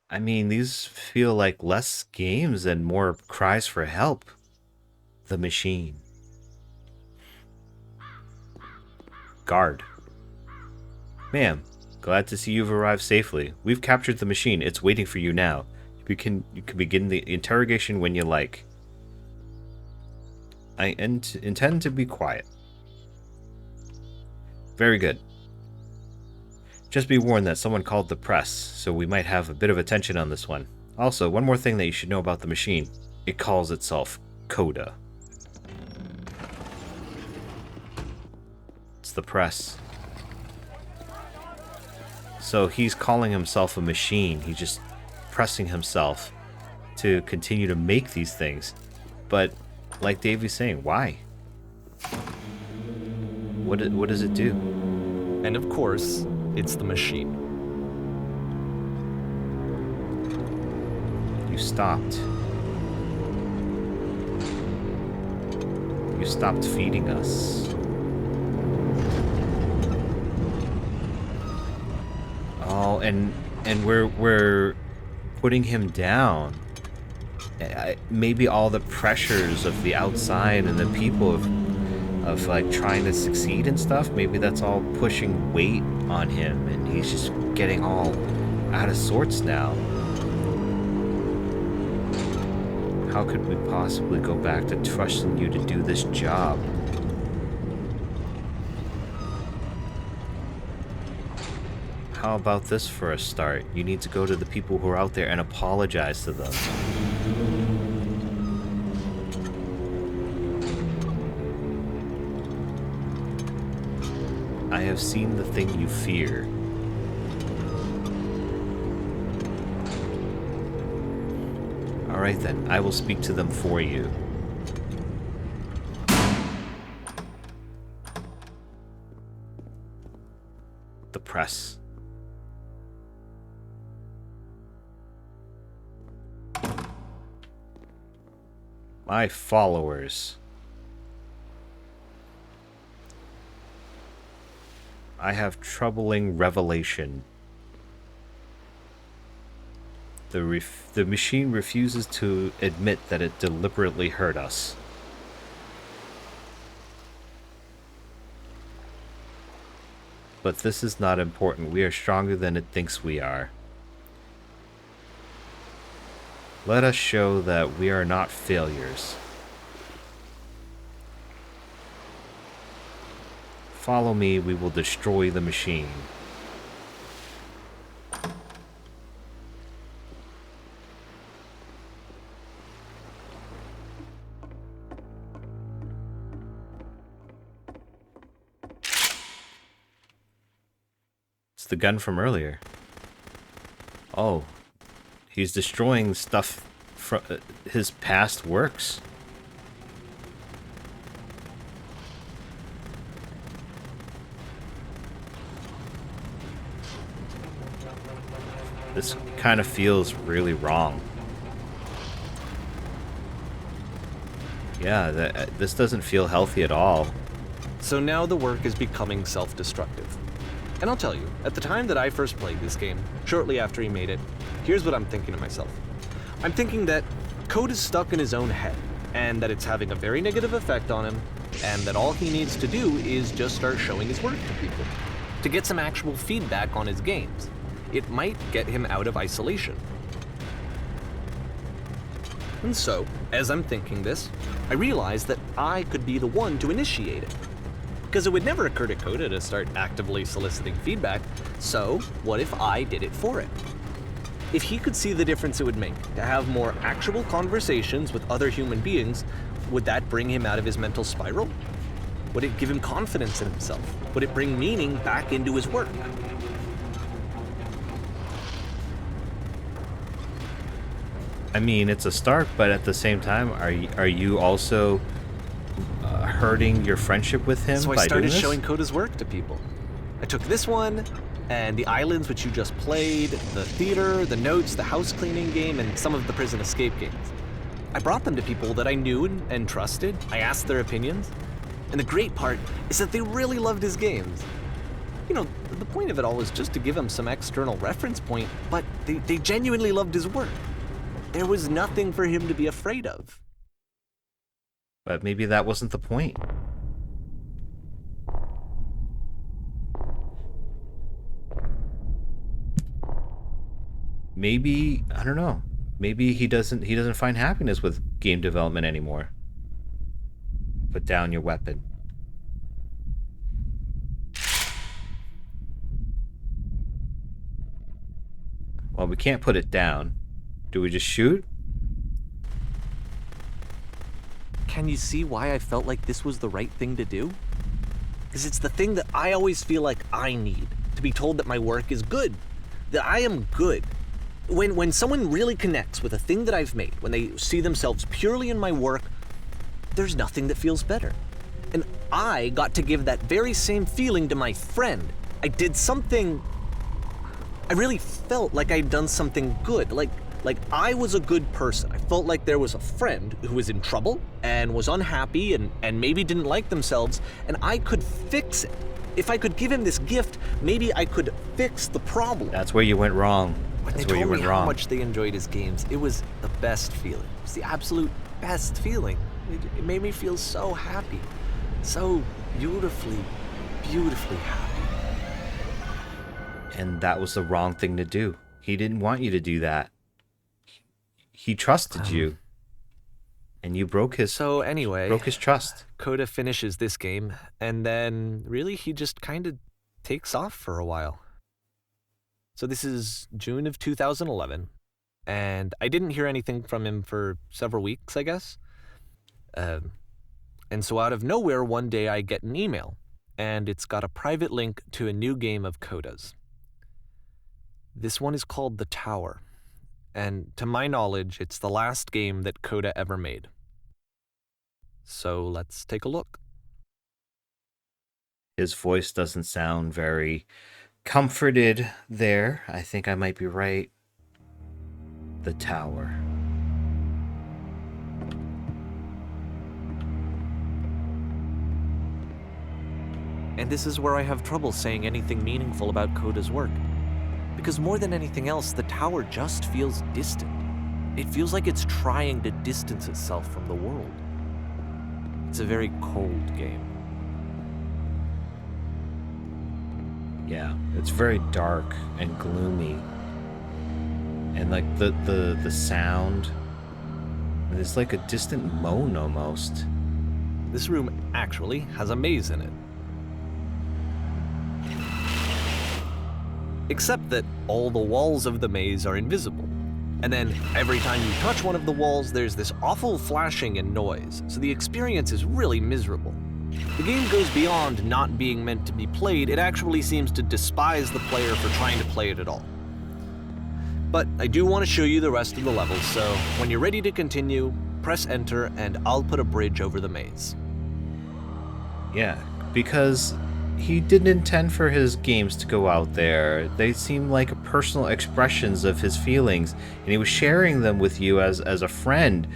I mean, these feel like less games and more cries for help. The machine. Guard. Ma'am, glad to see you've arrived safely. We've captured the machine. It's waiting for you now. You can begin the interrogation when you like. I intend to be quiet. Very good. Just be warned that someone called the press, so we might have a bit of attention on this one. Also, one more thing that you should know about the machine. It calls itself Coda. It's the press. So he's calling himself a machine. He's just pressing himself to continue to make these things. But like Davey's saying, why? What does it do? And of course, it's the machine. You stopped. You stopped feeding us. Oh, and we're putting him down. Maybe all the pressures of the outside and the people of like trying to succeed and stuff, maybe that's all pushing weight on him and he's just getting all out of sorts now. How could we possibly go back to trusting you to do this job? How about this for a start? You need to go to the people who are out there and apologize to them. I have seen the thing you fear. Alright then, I will speak to them for you. The press. My followers. I have troubling revelation. The machine refuses to admit that it deliberately hurt us. But this is not important. We are stronger than it thinks we are. Let us show that we are not failures. Follow me, we will destroy the machine. It's the gun from earlier. Oh, he's destroying stuff from his past works. This kind of feels really wrong. Yeah, this doesn't feel healthy at all. So now the work is becoming self-destructive. And I'll tell you, at the time that I first played this game, shortly after he made it, here's what I'm thinking to myself. I'm thinking that Code is stuck in his own head, and that it's having a very negative effect on him, and that all he needs to do is just start showing his work to people, to get some actual feedback on his games. It might get him out of isolation. And so, as I'm thinking this, I realize that I could be the one to initiate it. Because it would never occur to Coda to start actively soliciting feedback, so what if I did it for it? If he could see the difference it would make to have more actual conversations with other human beings, would that bring him out of his mental spiral? Would it give him confidence in himself? Would it bring meaning back into his work? I mean, it's a start, but at the same time, are you also hurting your friendship with him So I by started doing this? showing Coda's work to people. I took this one, and the islands which you just played, the theater, the notes, the house cleaning game, and some of the prison escape games. I brought them to people that I knew and trusted. I asked their opinions. And the great part is that they really loved his games. The point of it all was just to give him some external reference point, but they genuinely loved his work. There was nothing for him to be afraid of. But maybe that wasn't the point. Maybe, I don't know. Maybe he doesn't find happiness with game development anymore. Put down your weapon. Well, we can't put it down. Do we just shoot? Can you see why I felt like this was the right thing to do? Because it's the thing that I always feel like I need, to be told that my work is good, that I am good. When someone really connects with a thing that I've made, when they see themselves purely in my work, there's nothing that feels better. And I got to give that very same feeling to my friend. I did something... I really felt like I'd done something good, like I was a good person. I felt like there was a friend who was in trouble and was unhappy and maybe didn't like themselves, and I could fix it. If I could give him this gift, maybe I could fix the problem. That's where you went wrong. When they told me how much they enjoyed his games, it was the best feeling. It was the absolute best feeling. It made me feel so happy. So beautifully, beautifully happy. And that was the wrong thing to do. He didn't want you to do that. He trusted you. And you broke his trust. Coda finishes this game, and then really he just kind of takes off for a while. So this is June of 2011, and I didn't hear anything from him for several weeks, I guess. And so out of nowhere, one day I get an email, and it's got a private link to a new game of Coda's. This one is called The Tower, and to my knowledge, it's the last game that Coda ever made. So let's take a look. His voice doesn't sound very comforted there. I think I might be right. The Tower. And this is where I have trouble saying anything meaningful about Coda's work. Because more than anything else, The Tower just feels distant. It feels like it's trying to distance itself from the world. It's a very cold game. Yeah, it's very dark and gloomy. And like the sound, it's like a distant moan almost. This room actually has a maze in it. Except that all the walls of the maze are invisible. And then every time you touch one of the walls, there's this awful flashing and noise, so the experience is really miserable. The game goes beyond not being meant to be played, it actually seems to despise the player for trying to play it at all. But I do want to show you the rest of the levels, so when you're ready to continue, press enter and I'll put a bridge over the maze. Yeah, because he didn't intend for his games to go out there. They seemed like personal expressions of his feelings, and he was sharing them with you as a friend,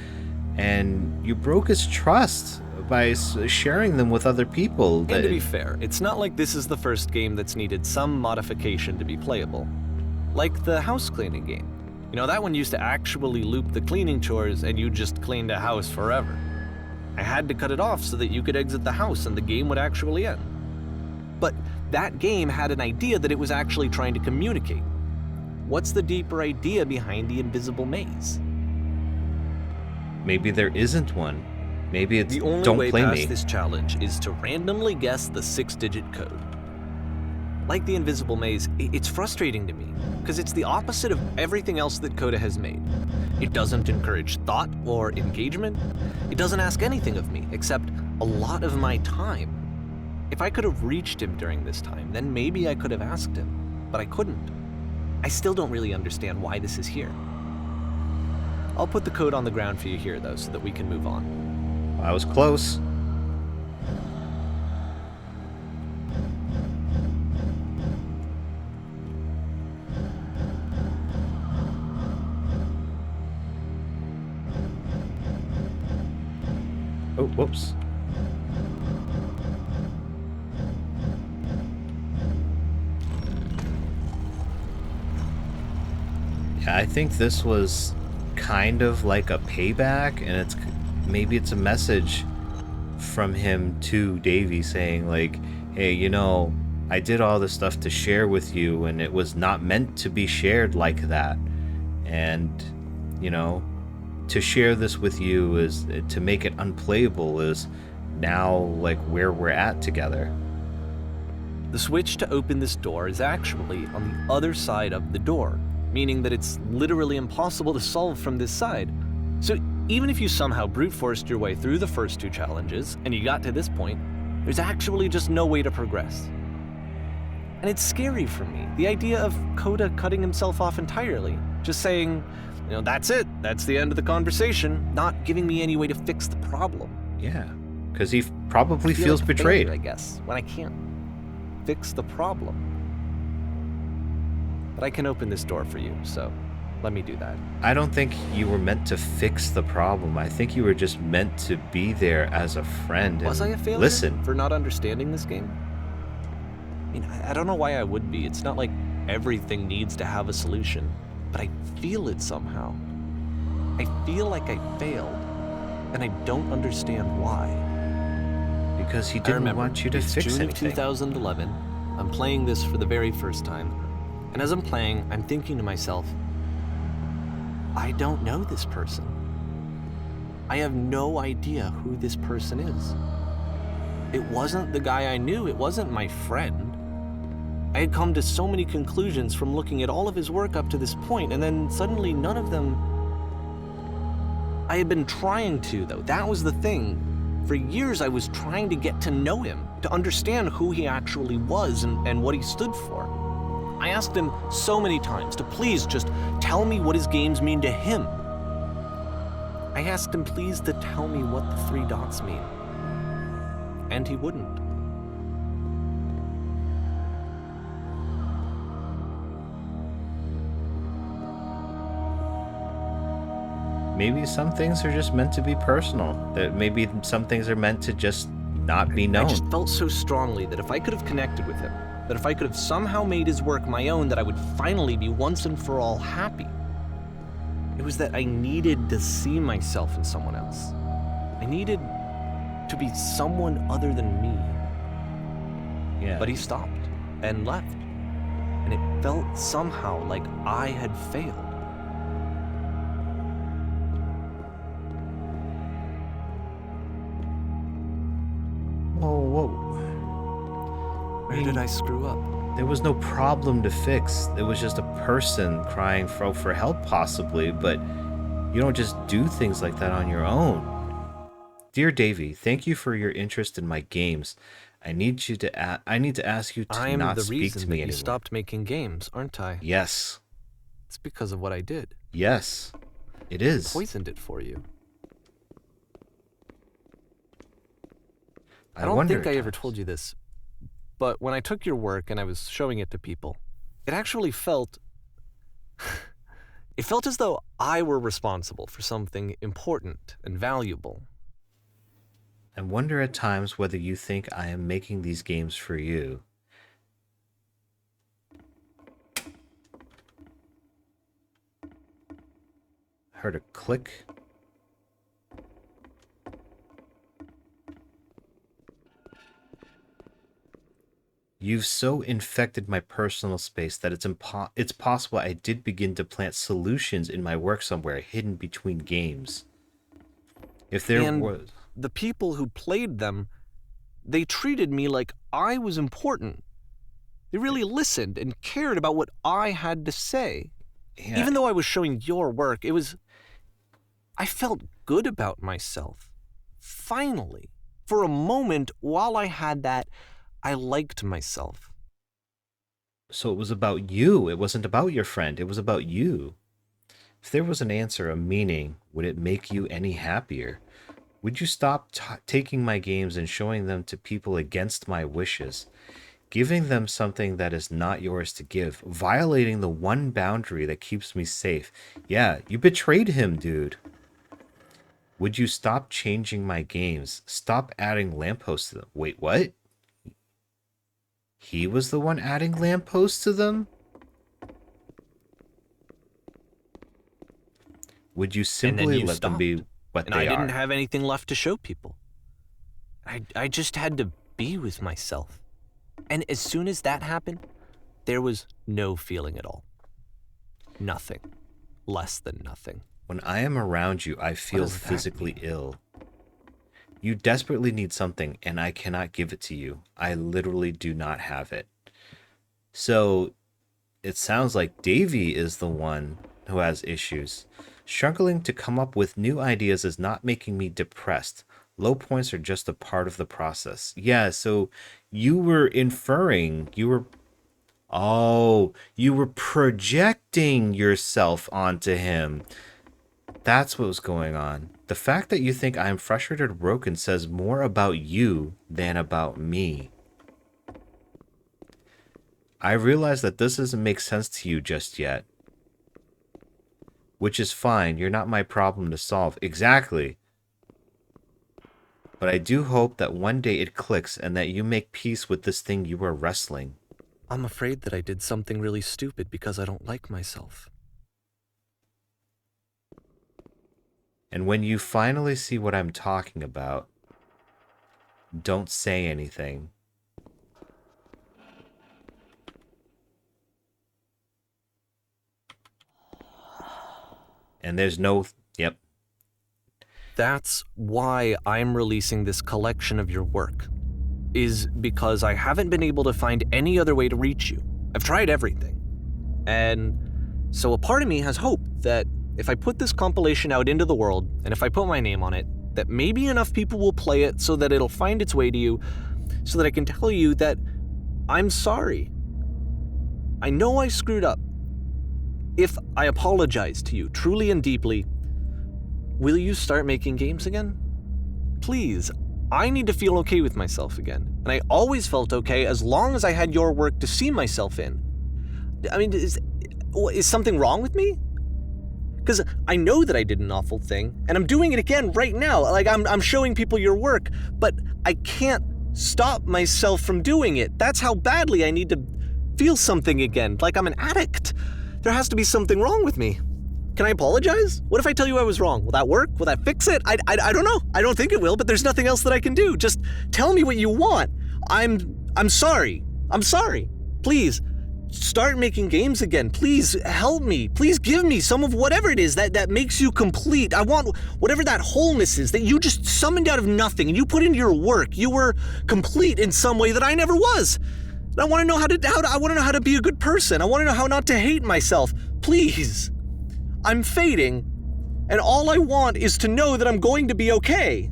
and you broke his trust by sharing them with other people. And to be fair, it's not like this is the first game that's needed some modification to be playable. Like the house cleaning game. You know, that one used to actually loop the cleaning chores and you just cleaned a house forever. I had to cut it off so that you could exit the house and the game would actually end. But that game had an idea that it was actually trying to communicate. What's the deeper idea behind the invisible maze? Maybe there isn't one. Maybe it's the only don't way play past me. This challenge is to randomly guess the 6-digit code. Like the invisible maze, it's frustrating to me, because it's the opposite of everything else that Coda has made. It doesn't encourage thought or engagement. It doesn't ask anything of me, except a lot of my time. If I could have reached him during this time, then maybe I could have asked him, but I couldn't. I still don't really understand why this is here. I'll put the code on the ground for you here, though, so that we can move on. I was close. Oh, whoops. I think this was kind of like a payback, and maybe it's a message from him to Davey saying like, hey, I did all this stuff to share with you, and it was not meant to be shared like that. And, you know, to share this with you is to make it unplayable is now like where we're at together. The switch to open this door is actually on the other side of the door, meaning that it's literally impossible to solve from this side. So even if you somehow brute forced your way through the first 2 challenges and you got to this point, there's actually just no way to progress. And it's scary for me, the idea of Coda cutting himself off entirely, just saying, that's it, that's the end of the conversation, not giving me any way to fix the problem. Yeah, because he probably feels like betrayed. Failure, I guess, when I can't fix the problem. But I can open this door for you, so let me do that. I don't think you were meant to fix the problem. I think you were just meant to be there as a friend. Was I a failure listen for not understanding this game? I mean, I don't know why I would be. It's not like everything needs to have a solution, but I feel it somehow. I feel like I failed, and I don't understand why. Because he didn't want you to fix June anything. Of 2011. I'm playing this for the very first time, and as I'm playing, I'm thinking to myself, I don't know this person. I have no idea who this person is. It wasn't the guy I knew. It wasn't my friend. I had come to so many conclusions from looking at all of his work up to this point, and then suddenly none of them... I had been trying to, though. That was the thing. For years, I was trying to get to know him, to understand who he actually was and what he stood for. I asked him so many times to please just tell me what his games mean to him. I asked him please to tell me what the 3 dots mean. And he wouldn't. Maybe some things are just meant to be personal. That maybe some things are meant to just not be known. I just felt so strongly that if I could have connected with him, that if I could have somehow made his work my own, that I would finally be once and for all happy. It was that I needed to see myself in someone else. I needed to be someone other than me. Yeah. But he stopped and left. And it felt somehow like I had failed. Whoa. Where did I screw up? There was no problem to fix. It was just a person crying for help, possibly, but you don't just do things like that on your own. Dear Davey, thank you for your interest in my games. I need to ask you to not speak to me anymore. I'm the reason that you stopped making games, aren't I? Yes. It's because of what I did. Yes, it is. Poisoned it for you. I don't think I ever told you this, but when I took your work and I was showing it to people, it actually felt... it felt as though I were responsible for something important and valuable. I wonder at times whether you think I am making these games for you. Heard a click. You've so infected my personal space that it's possible I did begin to plant solutions in my work somewhere hidden between games. If there was... the people who played them, they treated me like I was important. They really listened and cared about what I had to say. Yeah. Even though I was showing your work, I felt good about myself. Finally. For a moment, while I had that, I liked myself. So it was about you. It wasn't about your friend. It was about you. If there was an answer, a meaning, would it make you any happier? Would you stop taking my games and showing them to people against my wishes? Giving them something that is not yours to give. Violating the one boundary that keeps me safe. Yeah, you betrayed him, dude. Would you stop changing my games? Stop adding lampposts to them. Wait, what? He was the one adding lampposts to them? Would you And then simply you let them be stopped. what And they I are? didn't have anything left to show people. I just had to be with myself. And as soon as that happened, there was no feeling at all. Nothing. Less than nothing. When I am around you, I feel does that physically mean? ill. You desperately need something, and I cannot give it to you. I literally do not have it. So it sounds like Davey is the one who has issues. Struggling to come up with new ideas is not making me depressed. Low points are just a part of the process. Yeah, so you were inferring, you were projecting yourself onto him. That's what was going on. The fact that you think I am frustrated or broken says more about you than about me. I realize that this doesn't make sense to you just yet. Which is fine, you're not my problem to solve. Exactly. But I do hope that one day it clicks and that you make peace with this thing you are wrestling. I'm afraid that I did something really stupid because I don't like myself. And when you finally see what I'm talking about, don't say anything. And there's no... Yep. That's why I'm releasing this collection of your work, is because I haven't been able to find any other way to reach you. I've tried everything. And so a part of me has hope that if I put this compilation out into the world, and if I put my name on it, that maybe enough people will play it so that it'll find its way to you, so that I can tell you that I'm sorry. I know I screwed up. If I apologize to you truly and deeply, will you start making games again? Please, I need to feel okay with myself again. And I always felt okay as long as I had your work to see myself in. I mean, is something wrong with me? Because I know that I did an awful thing, and I'm doing it again right now. Like, I'm showing people your work, but I can't stop myself from doing it. That's how badly I need to feel something again, like I'm an addict. There has to be something wrong with me. Can I apologize? What if I tell you I was wrong? Will that work? Will that fix it? I don't know. I don't think it will, but there's nothing else that I can do. Just tell me what you want. I'm sorry. I'm sorry. Please, start making games again. Please help me. Please give me some of whatever it is that makes you complete. I want whatever that wholeness is that you just summoned out of nothing and you put into your work. You were complete in some way that I never was. And I want to know I want to know how to be a good person. I want to know how not to hate myself. Please. I'm fading, and all I want is to know that I'm going to be okay.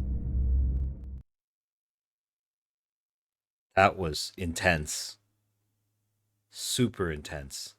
That was intense. Super intense.